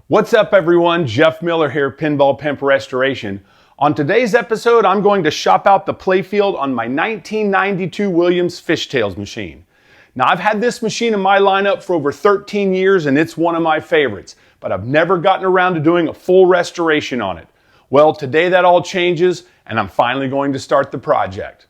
What's up everyone, Jeff Miller here, Pinball Pimp Restoration. On today's episode, I'm going to shop out the Playfield on my 1992 Williams Fishtails machine. Now I've had this machine in my lineup for over 13 years and it's one of my favorites, but I've never gotten around to doing a full restoration on it. Well, today that all changes and I'm finally going to start the project.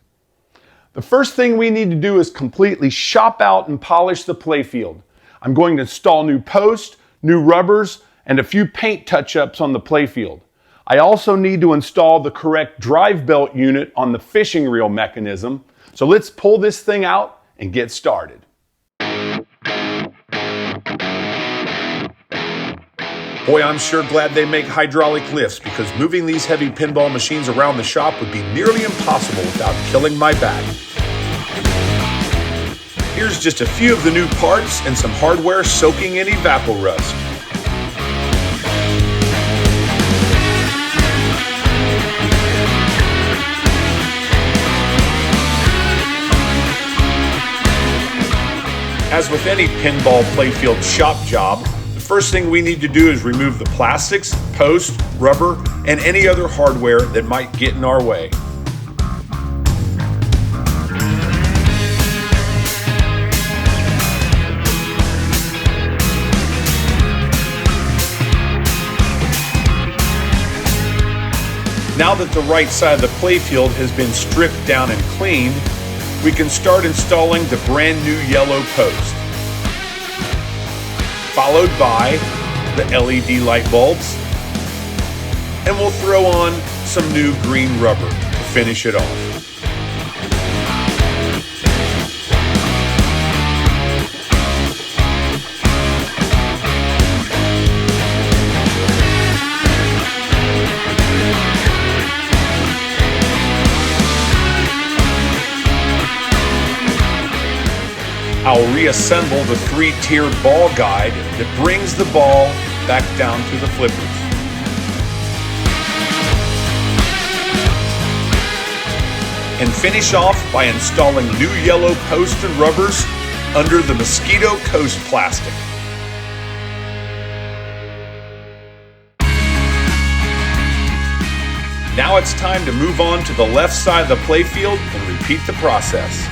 The first thing we need to do is completely shop out and polish the Playfield. I'm going to install new posts, new rubbers, and a few paint touch-ups on the Playfield. I also need to install the correct drive belt unit on the fishing reel mechanism. So let's pull this thing out and get started. Boy, I'm sure glad they make hydraulic lifts because moving these heavy pinball machines around the shop would be nearly impossible without killing my back. Here's just a few of the new parts and some hardware soaking in evaporust. As with any pinball Playfield shop job, the first thing we need to do is remove the plastics, post, rubber, and any other hardware that might get in our way. Now that the right side of the Playfield has been stripped down and cleaned, we can start installing the brand new yellow post, followed by the LED light bulbs, and we'll throw on some new green rubber to finish it off. I'll reassemble the 3-tier ball guide that brings the ball back down to the flippers. And finish off by installing new yellow post and rubbers under the Mosquito Coast plastic. Now it's time to move on to the left side of the Playfield and repeat the process.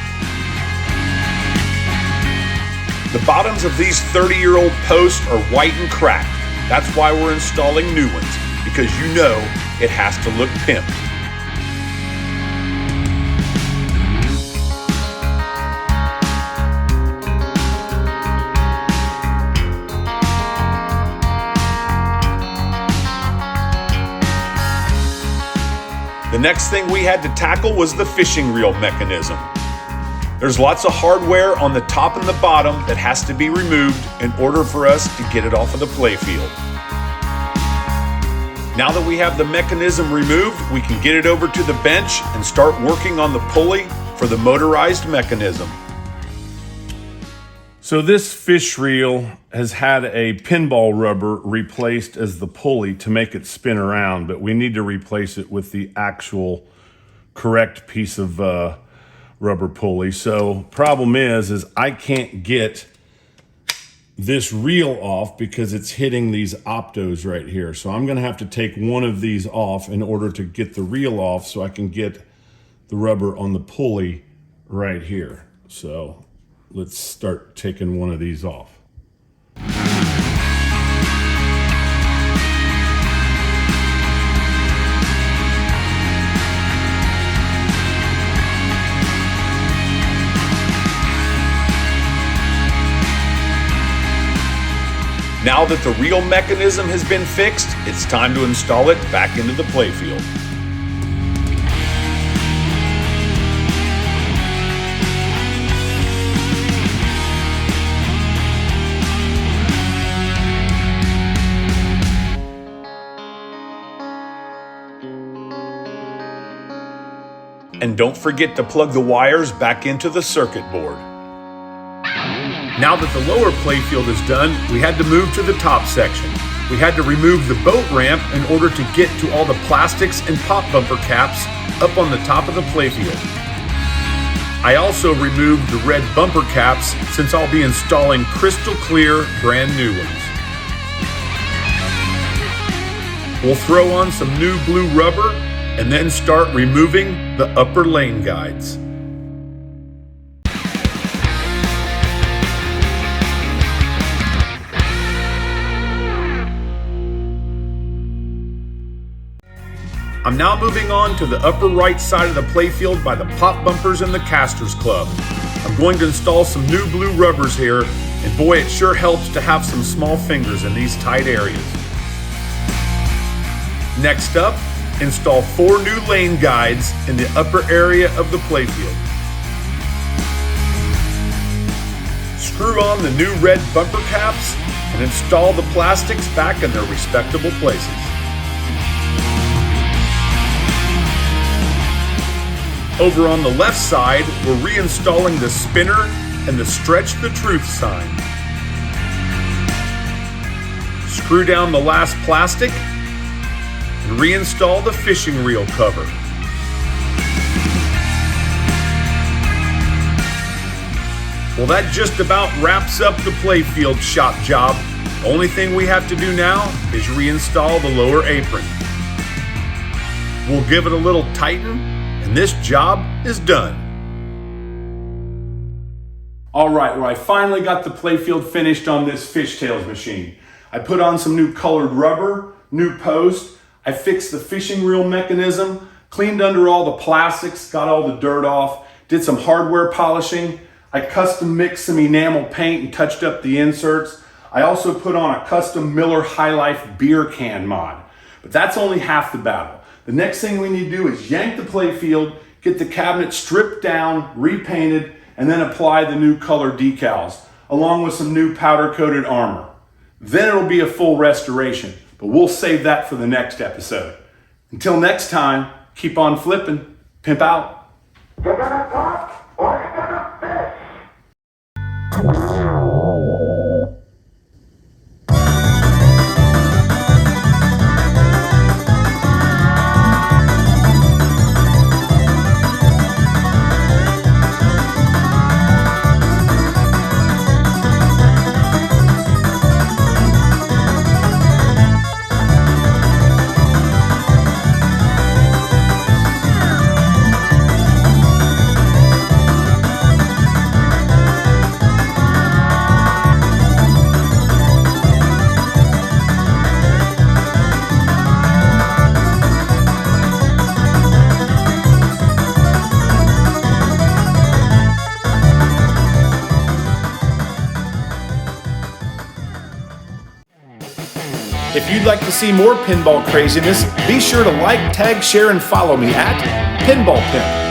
The bottoms of these 30-year-old posts are white and cracked. That's why we're installing new ones, because you know it has to look pimped. The next thing we had to tackle was the fishing reel mechanism. There's lots of hardware on the top and the bottom that has to be removed in order for us to get it off of the Playfield. Now that we have the mechanism removed, we can get it over to the bench and start working on the pulley for the motorized mechanism. So this fish reel has had a pinball rubber replaced as the pulley to make it spin around, but we need to replace it with the actual correct piece of rubber pulley. So problem is I can't get this reel off because it's hitting these optos right here. So I'm gonna have to take one of these off in order to get the reel off so I can get the rubber on the pulley right here. So let's start taking one of these off. Now that the reel mechanism has been fixed, it's time to install it back into the Playfield. And don't forget to plug the wires back into the circuit board. Now that the lower Playfield is done, we had to move to the top section. We had to remove the boat ramp in order to get to all the plastics and pop bumper caps up on the top of the Playfield. I also removed the red bumper caps since I'll be installing crystal clear brand new ones. We'll throw on some new blue rubber and then start removing the upper lane guides. I'm now moving on to the upper right side of the playfield by the pop bumpers and the casters club. I'm going to install some new blue rubbers here, and boy, it sure helps to have some small fingers in these tight areas. Next up, install 4 new lane guides in the upper area of the playfield. Screw on the new red bumper caps and install the plastics back in their respectable places. Over on the left side, we're reinstalling the spinner and the Stretch the Truth sign. Screw down the last plastic and reinstall the fishing reel cover. Well, that just about wraps up the playfield shop job. The only thing we have to do now is reinstall the lower apron. We'll give it a little tighten, and this job is done. All right, well, I finally got the playfield finished on this fishtails machine. I put on some new colored rubber, new post. I fixed the fishing reel mechanism, cleaned under all the plastics, got all the dirt off, did some hardware polishing. I custom mixed some enamel paint and touched up the inserts. I also put on a custom Miller High Life beer can mod. But that's only half the battle. The next thing we need to do is yank the playfield, get the cabinet stripped down, repainted, and then apply the new color decals, along with some new powder-coated armor. Then it'll be a full restoration, but we'll save that for the next episode. Until next time, keep on flipping. Pimp out. You're gonna talk or you're gonna fish. If you'd like to see more pinball craziness, be sure to like, tag, share, and follow me at Pinball Pimp.